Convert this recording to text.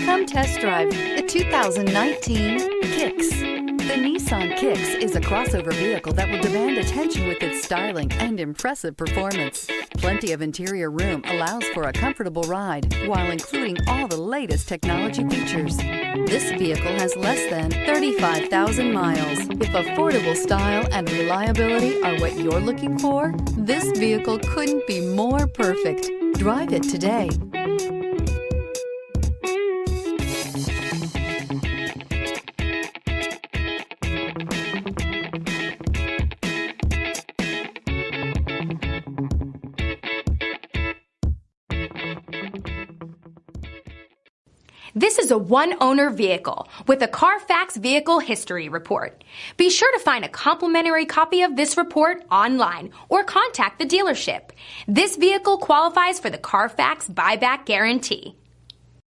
Come test drive the 2019 Kicks. The Nissan Kicks is a crossover vehicle that will demand attention with its styling and impressive performance. Plenty of interior room allows for a comfortable ride while including all the latest technology features. This vehicle has less than 35,000 miles. If affordable style and reliability are what you're looking for, this vehicle couldn't be more perfect. Drive it today. This is a one-owner vehicle with a Carfax Vehicle History Report. Be sure to find a complimentary copy of this report online or contact the dealership. This vehicle qualifies for the Carfax Buyback Guarantee.